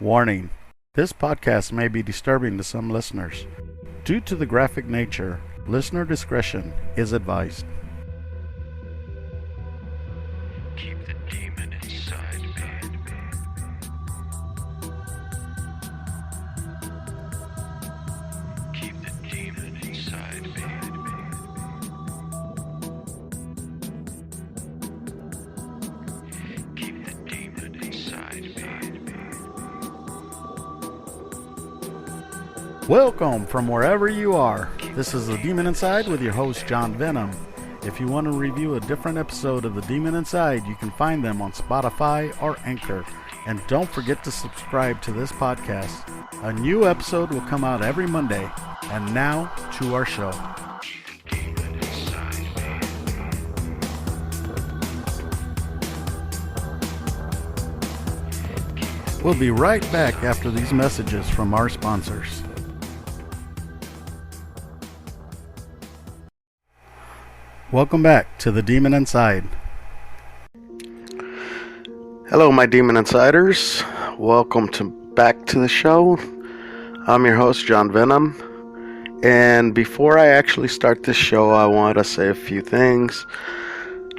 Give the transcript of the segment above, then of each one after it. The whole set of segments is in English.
Warning: this podcast may be disturbing to some listeners. Due to the graphic nature, listener discretion is advised. Keep the demon inside me. Keep the demon inside me. Keep the demon inside me. Welcome from wherever you are. This is The Demon Inside with your host, John Venom. If you want to review a different episode of The Demon Inside, you can find them on Spotify or Anchor. And don't forget to subscribe to this podcast. A new episode will come out every Monday. And now to our show. Keep the demon inside me. We'll be right back after these messages from our sponsors. Welcome back to The Demon Inside. Hello, my Demon Insiders. Welcome back to the show. I'm your host, John Venom. And before I actually start this show, I want to say a few things.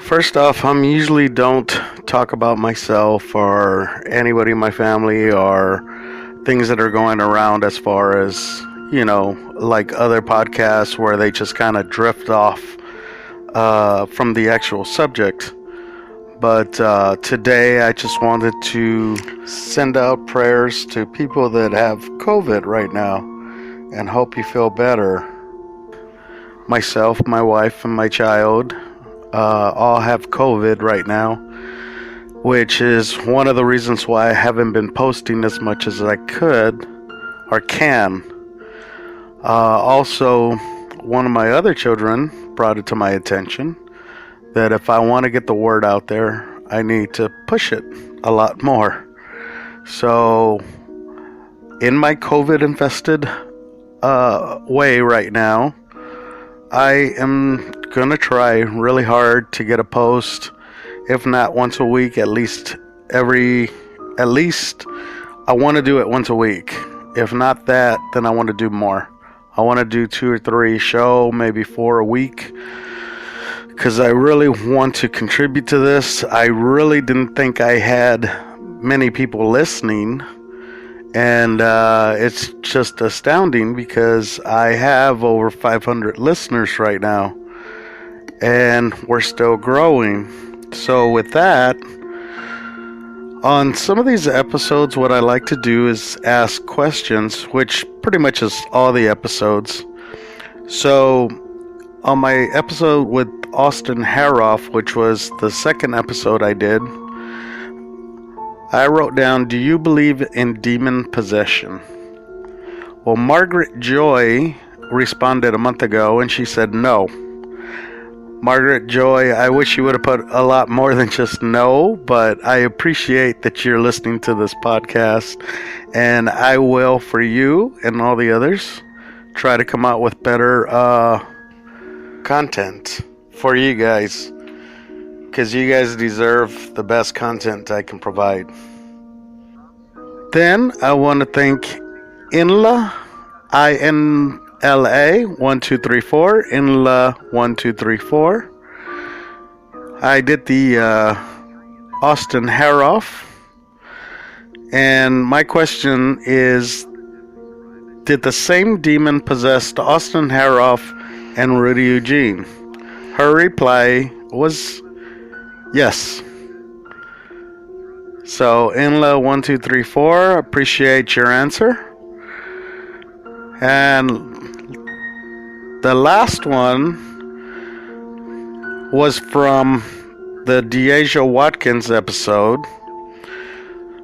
First off, I usually don't talk about myself or anybody in my family or things that are going around as far as, like other podcasts where they just kind of drift off from the actual subject. But today I just wanted to send out prayers to people that have COVID right now and hope you feel better. Myself, my wife, and my child all have COVID right now, which is one of the reasons why I haven't been posting as much as I could or can. Also, one of my other children brought it to my attention that if I want to get the word out there, I need to push it a lot more. So, in my COVID-infested way right now, I am going to try really hard to get a post, if not once a week, at least I want to do it once a week. If not that, then I want to do more. I want to do 2 or 3 show, maybe 4 a week, because I really want to contribute to this. I really didn't think I had many people listening, and it's just astounding because I have over 500 listeners right now, and we're still growing. So with that, on some of these episodes, what I like to do is ask questions, which pretty much is all the episodes. So, on my episode with Austin Haroff, which was the second episode I did, I wrote down, "Do you believe in demon possession?" Well, Margaret Joy responded a month ago, and she said no. Margaret Joy, I wish you would have put a lot more than just no, but I appreciate that you're listening to this podcast, and I will, for you and all the others, try to come out with better content for you guys, because you guys deserve the best content I can provide. Then I want to thank Inla, INLA 1234, Inla 1234. I did the Austin Haroff, and my question is, did the same demon possess Austin Haroff and Rudy Eugene? Her reply was yes. So Inla 1234, appreciate your answer. And the last one was from the Deasia Watkins episode.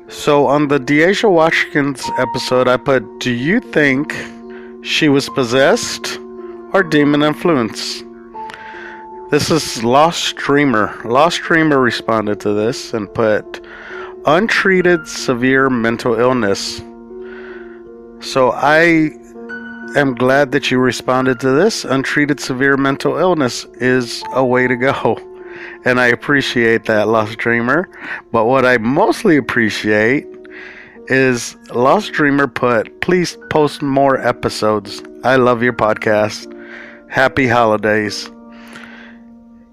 So on the Deasia Watkins episode, I put, "Do you think she was possessed or demon influence?" This is Lost Streamer. Lost Streamer responded to this and put, "Untreated severe mental illness." So I am glad that you responded to this. Untreated severe mental illness is a way to go. And I appreciate that, Lost Dreamer. But what I mostly appreciate is Lost Dreamer put, please post more episodes. I love your podcast. Happy holidays.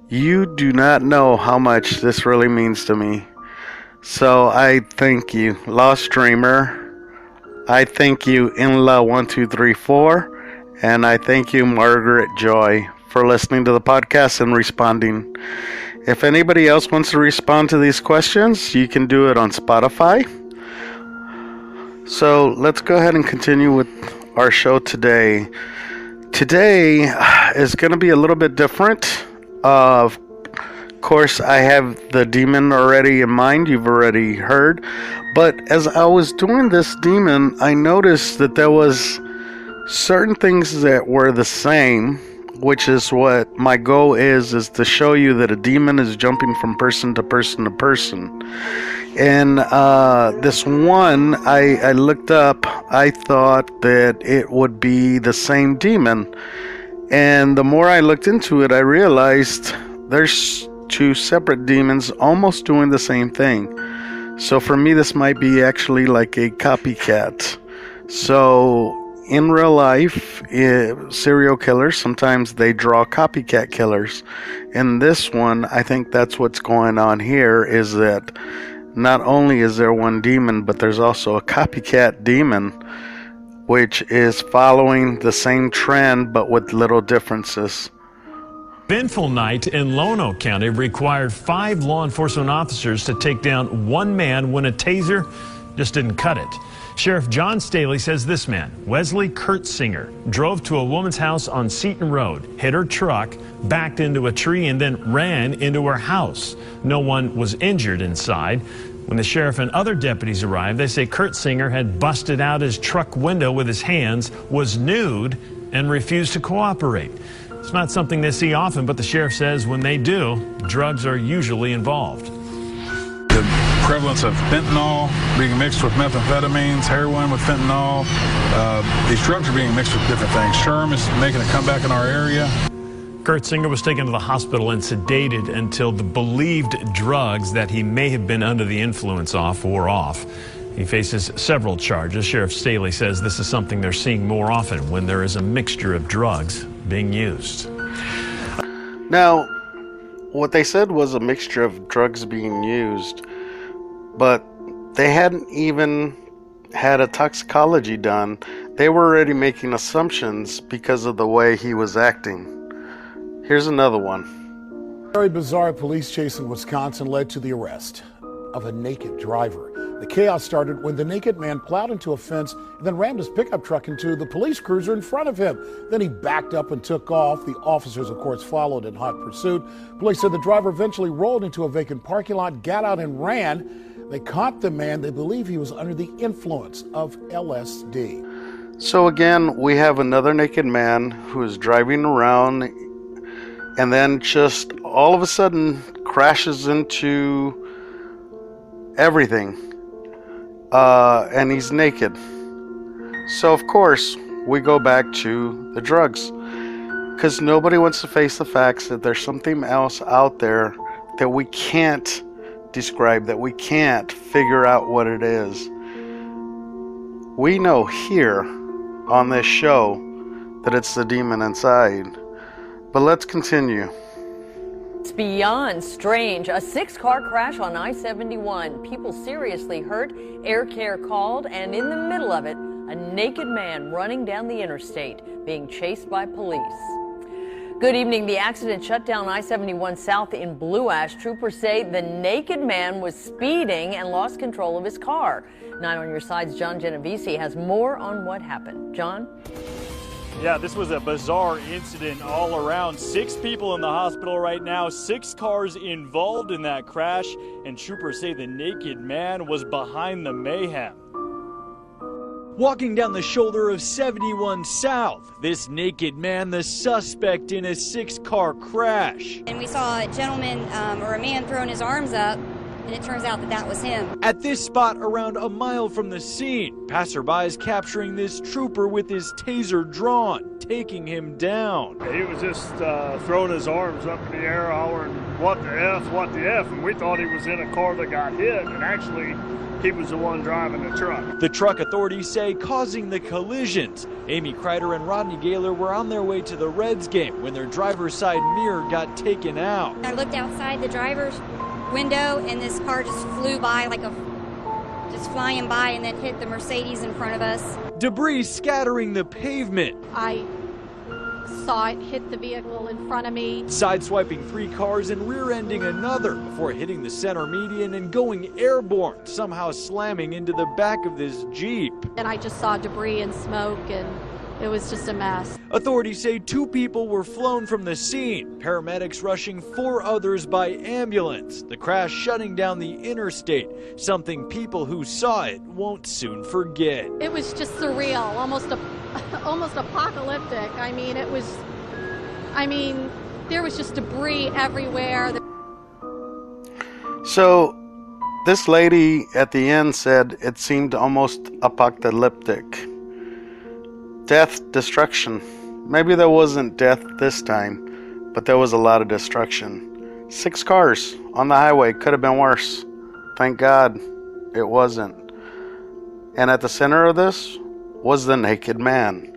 You do not know how much this really means to me. So I thank you, Lost Dreamer. I thank you, Inla1234. And I thank you, Margaret Joy, for listening to the podcast and responding. If anybody else wants to respond to these questions, you can do it on Spotify. So let's go ahead and continue with our show today. Today is going to be a little bit different. Of course, I have the demon already in mind. You've already heard. But as I was doing this demon, I noticed that there was certain things that were the same, which is what my goal is to show you that a demon is jumping from person to person to person. And this one, I looked up, I thought that it would be the same demon. And the more I looked into it, I realized there's two separate demons almost doing the same thing. So for me, this might be actually like a copycat. So in real life, serial killers, sometimes they draw copycat killers. In this one, I think that's what's going on here, is that not only is there one demon, but there's also a copycat demon, which is following the same trend, but with little differences. Eventful night in Lono County required 5 law enforcement officers to take down one man when a taser just didn't cut it. Sheriff John Staley says this man, Wesley Kurtzinger, drove to a woman's house on Seaton Road, hit her truck, backed into a tree, and then ran into her house. No one was injured inside. When the sheriff and other deputies arrived, they say Kurtzinger had busted out his truck window with his hands, was nude, and refused to cooperate. It's not something they see often, but the sheriff says when they do, drugs are usually involved. The prevalence of fentanyl being mixed with methamphetamines, heroin with fentanyl, these drugs are being mixed with different things. Sherm is making a comeback in our area. Kurtzinger was taken to the hospital and sedated until the believed drugs that he may have been under the influence of wore off. He faces several charges. Sheriff Staley says this is something they're seeing more often when there is a mixture of drugs being used. Now, what they said was a mixture of drugs being used, but they hadn't even had a toxicology done. They were already making assumptions because of the way he was acting. Here's another one. A very bizarre police chase in Wisconsin led to the arrest of a naked driver. The chaos started when the naked man plowed into a fence and then rammed his pickup truck into the police cruiser in front of him. Then he backed up and took off. The officers, of course, followed in hot pursuit. Police said the driver eventually rolled into a vacant parking lot, got out and ran. They caught the man. They believe he was under the influence of LSD. So again, we have another naked man who is driving around and then just all of a sudden crashes into everything. And he's naked. So of course, we go back to the drugs. Because nobody wants to face the facts that there's something else out there that we can't describe, that we can't figure out what it is. We know here on this show that it's the demon inside. But let's continue. It's beyond strange. A 6-car crash on I-71. People seriously hurt, air care called, and in the middle of it, a naked man running down the interstate, being chased by police. Good evening. The accident shut down I-71 South in Blue Ash. Troopers say the naked man was speeding and lost control of his car. 9 on your side's John Genovese has more on what happened. John? Yeah, this was a bizarre incident all around. 6 people in the hospital right now, 6 cars involved in that crash, and troopers say the naked man was behind the mayhem. Walking down the shoulder of 71 South, this naked man, the suspect in a 6-car crash. And we saw a gentleman or a man throwing his arms up, and it turns out that that was him. At this spot around a mile from the scene, passerbys capturing this trooper with his taser drawn, taking him down. He was just throwing his arms up in the air, hollering, what the F, and we thought he was in a car that got hit, and actually he was the one driving the truck. The truck, authorities say, causing the collisions. Amy Kreider and Rodney Gaylor were on their way to the Reds game when their driver's side mirror got taken out. I looked outside the driver's window, and this car just flew by just flying by, and then hit the Mercedes in front of us. Debris scattering the pavement. I saw it hit the vehicle in front of me. Sideswiping 3 cars and rear-ending another before hitting the center median and going airborne, somehow slamming into the back of this Jeep. And I just saw debris and smoke, and it was just a mess. Authorities say 2 people were flown from the scene, paramedics rushing 4 others by ambulance. The crash shutting down the interstate, something people who saw it won't soon forget. It was just surreal, almost apocalyptic. There was just debris everywhere. So, this lady at the end said it seemed almost apocalyptic. Death, destruction. Maybe there wasn't death this time, but there was a lot of destruction. 6 cars on the highway. Could have been worse. Thank God it wasn't. And at the center of this was the naked man.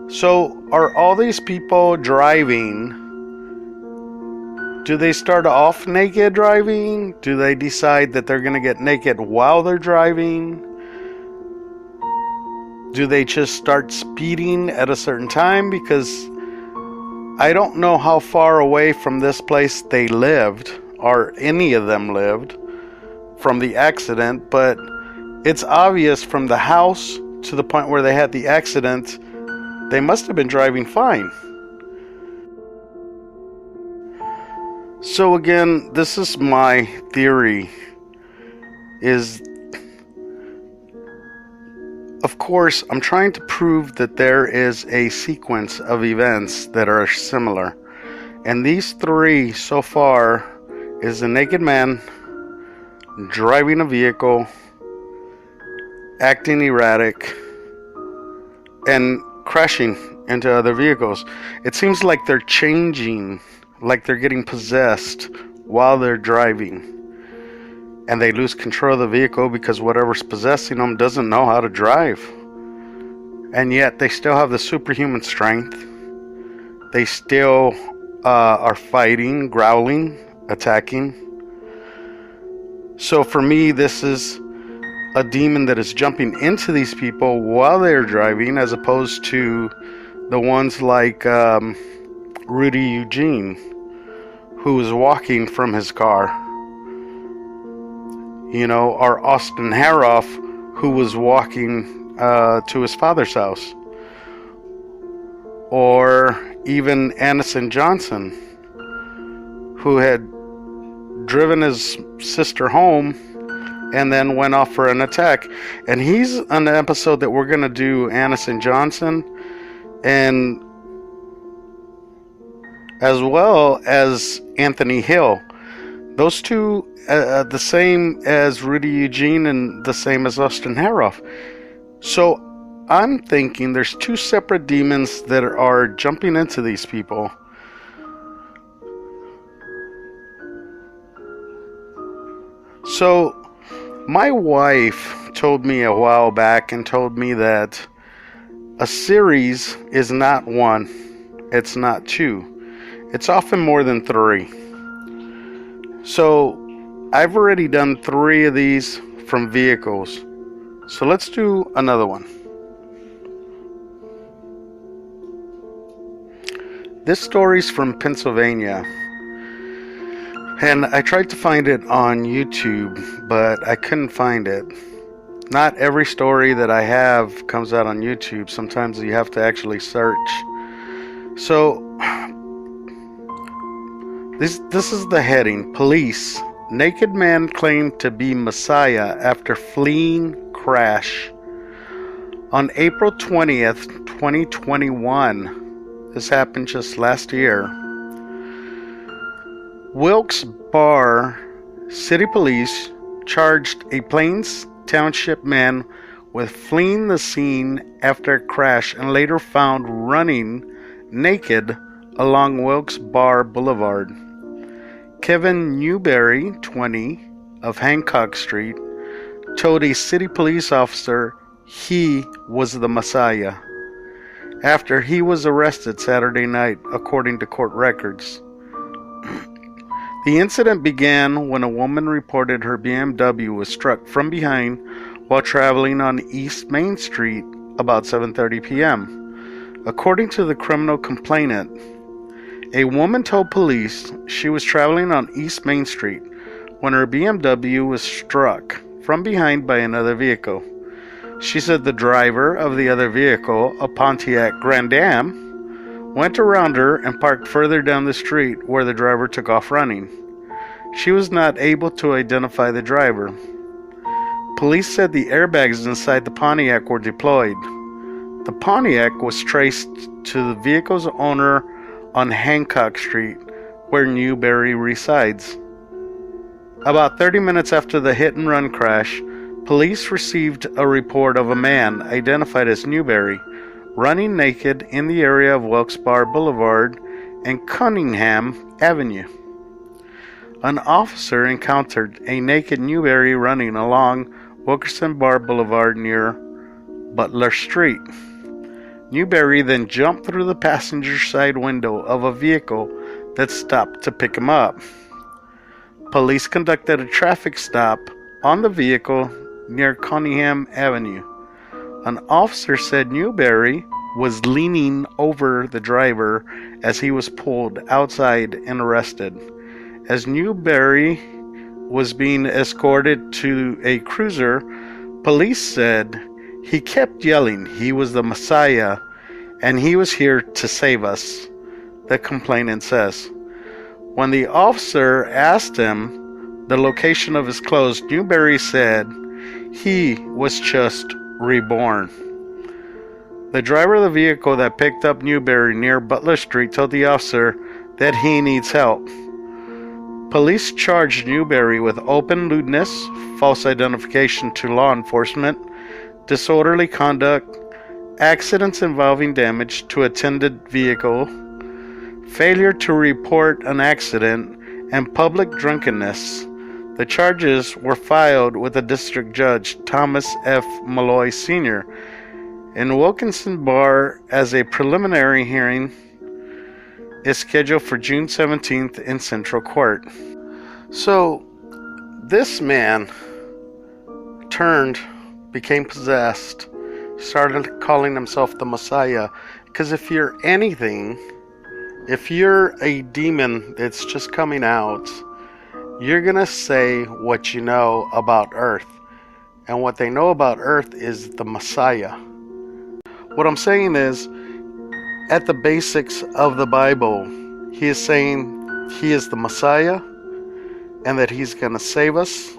So, are all these people driving? Do they start off naked driving? Do they decide that they're going to get naked while they're driving? Do they just start speeding at a certain time? Because I don't know how far away from this place they lived, or any of them lived, from the accident, but it's obvious from the house to the point where they had the accident, they must have been driving fine. So again, this is my theory, is, of course, I'm trying to prove that there is a sequence of events that are similar. And these 3 so far is a naked man driving a vehicle, acting erratic, and crashing into other vehicles. It seems like they're changing, like they're getting possessed while they're driving. And they lose control of the vehicle because whatever's possessing them doesn't know how to drive. And yet they still have the superhuman strength. They still are fighting, growling, attacking. So for me, this is a demon that is jumping into these people while they're driving, as opposed to the ones like Rudy Eugene, who was walking from his car. You know, or Austin Haroff, who was walking to his father's house. Or even Anderson Johnson, who had driven his sister home and then went off for an attack. And he's on the episode that we're going to do, Anderson Johnson, and as well as Anthony Hill. Those 2, the same as Rudy Eugene and the same as Austin Haroff. So I'm thinking there's 2 separate demons that are jumping into these people. So my wife told me a while back and told me that a series is not 1, it's not 2. It's often more than 3. So I've already done 3 of these from vehicles. So let's do another one. This story's from Pennsylvania. And I tried to find it on YouTube, but I couldn't find it. Not every story that I have comes out on YouTube. Sometimes you have to actually search. So this is the heading. Police. Naked man claimed to be Messiah after fleeing crash. On April 20th, 2021, this happened just last year, Wilkes-Barre City Police charged a Plains Township man with fleeing the scene after a crash and later found running naked along Wilkes-Barre Boulevard. Kevin Newberry, 20, of Hancock Street, told a city police officer he was the Messiah after he was arrested Saturday night, according to court records. The incident began when a woman reported her BMW was struck from behind while traveling on East Main Street about 7:30 p.m. According to the criminal complainant, a woman told police she was traveling on East Main Street when her BMW was struck from behind by another vehicle. She said the driver of the other vehicle, a Pontiac Grand Am, went around her and parked further down the street where the driver took off running. She was not able to identify the driver. Police said the airbags inside the Pontiac were deployed. The Pontiac was traced to the vehicle's owner on Hancock Street, where Newberry resides. About 30 minutes after the hit-and-run crash, police received a report of a man identified as Newberry running naked in the area of Wilkes-Barre Boulevard and Cunningham Avenue. An officer encountered a naked Newberry running along Wilkerson-Barre Boulevard near Butler Street. Newberry then jumped through the passenger side window of a vehicle that stopped to pick him up. Police conducted a traffic stop on the vehicle near Cunningham Avenue. An officer said Newberry was leaning over the driver as he was pulled outside and arrested. As Newberry was being escorted to a cruiser, police said he kept yelling he was the Messiah and he was here to save us, the complainant says. When the officer asked him the location of his clothes, Newberry said he was just reborn. The driver of the vehicle that picked up Newberry near Butler Street told the officer that he needs help. Police charged Newberry with open lewdness, false identification to law enforcement, disorderly conduct, accidents involving damage to attended vehicle, failure to report an accident, and public drunkenness. The charges were filed with the district judge, Thomas F. Malloy Sr., in Wilkinson Bar as a preliminary hearing is scheduled for June 17th in Central Court. So, this man became possessed, started calling himself the Messiah, because if you're anything, if you're a demon that's just coming out, you're going to say what you know about Earth. And what they know about Earth is the Messiah. What I'm saying is, at the basics of the Bible, he is saying he is the Messiah and that he's going to save us,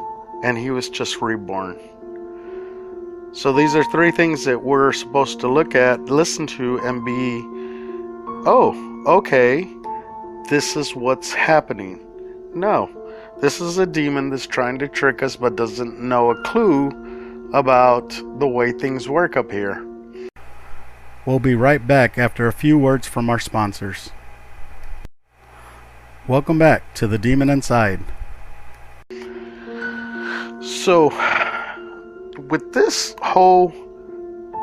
and he was just reborn. So these are three things that we're supposed to look at, listen to, and be, oh, okay, this is what's happening. No, this is a demon that's trying to trick us but doesn't know a clue about the way things work up here. We'll be right back after a few words from our sponsors. Welcome back to The Demon Inside. So, with this whole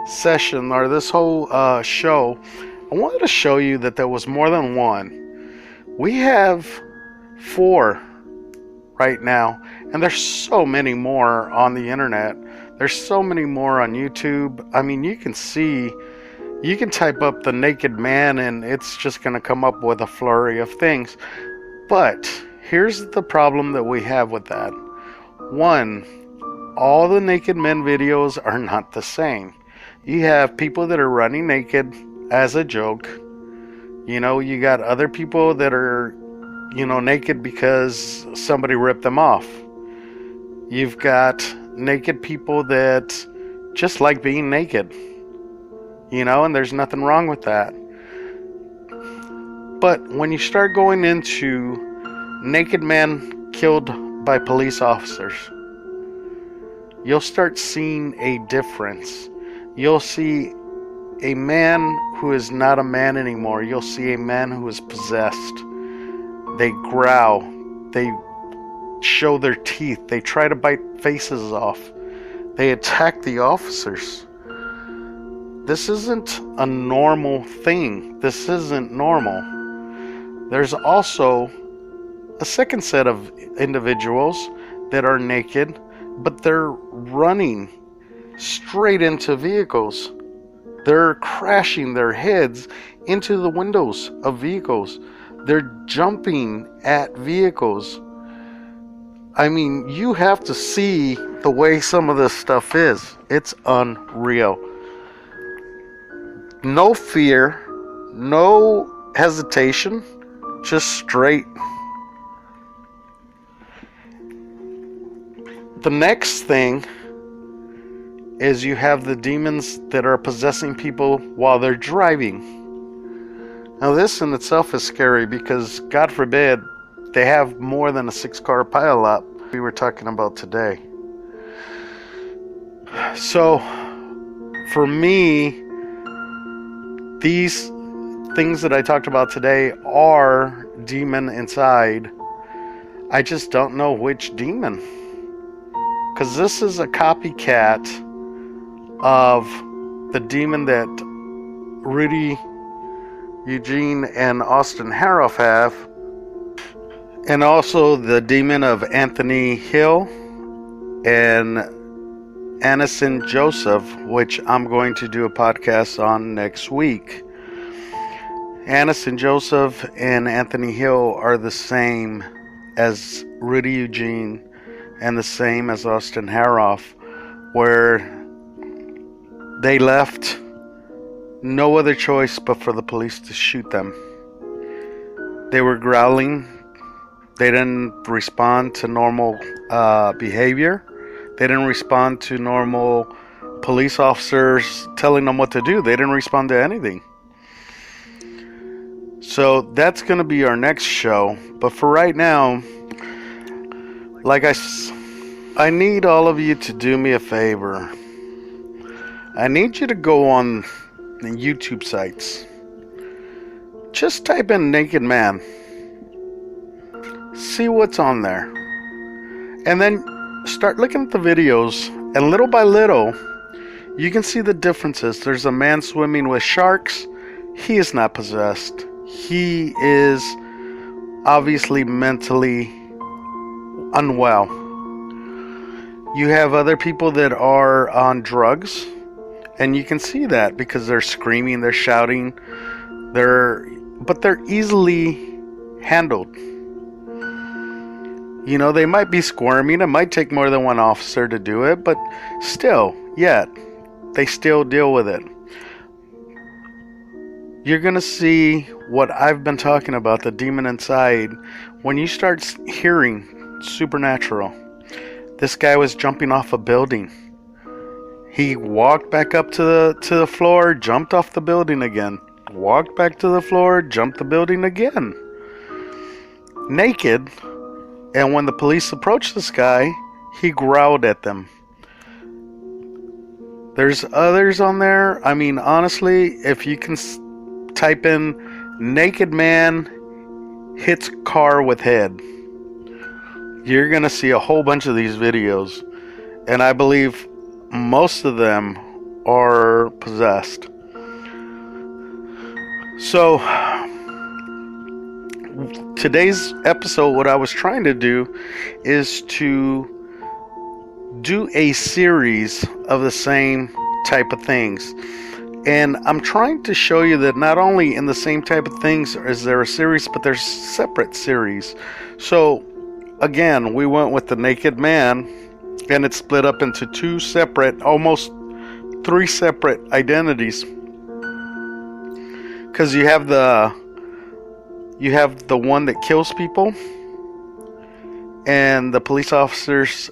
session, or this whole show, I wanted to show you that there was more than one. We have 4 right now, and there's so many more on the internet. There's so many more on YouTube. I mean, you can type up the naked man and it's just going to come up with a flurry of things. But here's the problem that we have with that. 1, all the naked men videos are not the same. You have people that are running naked as a joke. You know, you got other people that are, naked because somebody ripped them off. You've got naked people that just like being naked. And there's nothing wrong with that. But when you start going into naked men killed by police officers, you'll start seeing a difference. You'll see a man who is not a man anymore. You'll see a man who is possessed. They growl. They show their teeth. They try to bite faces off. They attack the officers. This isn't a normal thing. This isn't normal. There's also a second set of individuals that are naked, but they're running straight into vehicles. They're crashing their heads into the windows of vehicles. They're jumping at vehicles. I mean, you have to see the way some of this stuff is. It's unreal. No fear, no hesitation, just straight. The next thing is you have the demons that are possessing people while they're driving. Now this in itself is scary because, God forbid, they have more than a 6-car pileup we were talking about today. So, for me, these things that I talked about today are demon inside. I just don't know which demon. Because this is a copycat of the demon that Rudy, Eugene, and Austin Harroff have. And also the demon of Anthony Hill and Anison Joseph, which I'm going to do a podcast on next week. Anison Joseph and Anthony Hill are the same as Rudy Eugene and the same as Austin Harroff, where they left no other choice but for the police to shoot them. They were growling. They didn't respond to normal behavior. They didn't respond to normal police officers telling them what to do. They didn't respond to anything. So that's going to be our next show. But for right now, I need all of you to do me a favor. I need you to go on the YouTube sites. Just type in Naked Man. See what's on there. And then start looking at the videos. And little by little, you can see the differences. There's a man swimming with sharks. He is not possessed. He is obviously mentally unwell. You have other people that are on drugs, and you can see that because they're screaming, they're shouting, but they're easily handled. You know, they might be squirming. It might take more than one officer to do it, but still, they still deal with it. You're going to see what I've been talking about, the demon inside, when you start hearing supernatural. This guy was jumping off a building. He walked back up to the floor, jumped off the building again. Walked back to the floor, jumped the building again. Naked. And when the police approached this guy, he growled at them. There's others on there. I mean, honestly, if you can type in Naked Man hits car with head, you're going to see a whole bunch of these videos. And I believe most of them are possessed. So, today's episode, what I was trying to do is to do a series of the same type of things. And I'm trying to show you that not only in the same type of things is there a series, but there's separate series. So, again, we went with the Naked Man, and it's split up into two separate, almost three separate identities. Because you have the one that kills people, and the police officers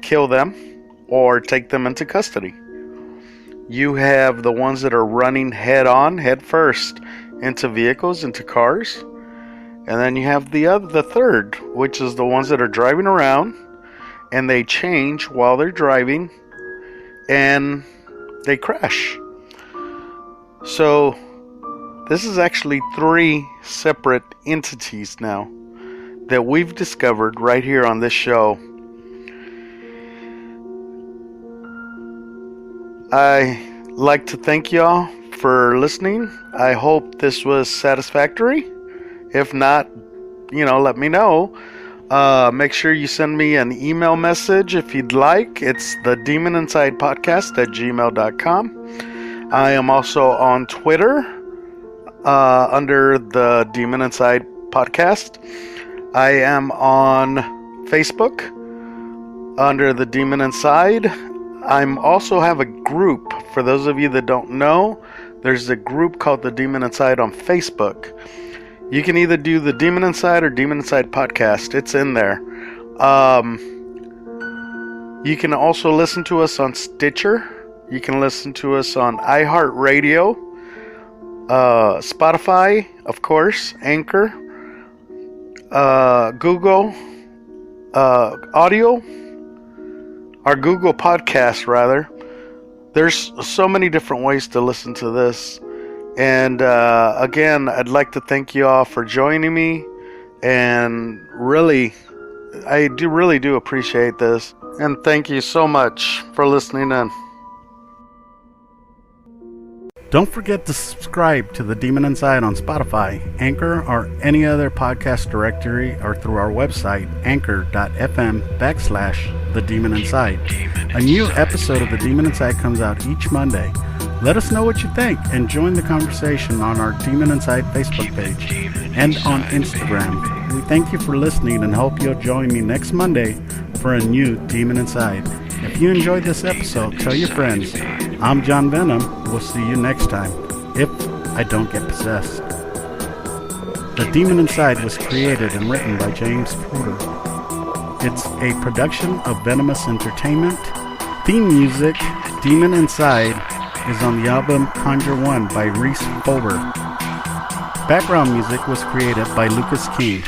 kill them or take them into custody. You have the ones that are running head first into vehicles, into cars. And then you have the third, which is the ones that are driving around, and they change while they're driving, and they crash. So this is actually three separate entities now that we've discovered right here on this show. I like to thank y'all for listening. I hope this was satisfactory. If not, let me know. Make sure you send me an email message if you'd like. It's the Demon Inside Podcast at gmail.com. I am also on Twitter under the Demon Inside Podcast. I am on Facebook under the Demon Inside. I'm also have a group. For those of you that don't know, there's a group called the Demon Inside on Facebook. You can either do the Demon Inside or Demon Inside Podcast. It's in there. You can also listen to us on Stitcher. You can listen to us on iHeartRadio, Spotify, of course, Anchor, Google Audio, or Google Podcast, rather. There's so many different ways to listen to this. And again, I'd like to thank you all for joining me. And really, I really do appreciate this. And thank you so much for listening in. Don't forget to subscribe to The Demon Inside on Spotify, Anchor, or any other podcast directory, or through our website, anchor.fm/The Demon Inside. A new episode of The Demon Inside comes out each Monday. Let us know what you think and join the conversation on our Demon Inside Facebook page and on Instagram. We thank you for listening and hope you'll join me next Monday for a new Demon Inside. If you enjoyed this episode, tell your friends. I'm John Venom. We'll see you next time, if I don't get possessed. The Demon Inside was created and written by James Porter. It's a production of Venomous Entertainment. Theme music, Demon Inside, is on the album Conjure One by Reese Fulber. Background music was created by Lucas King.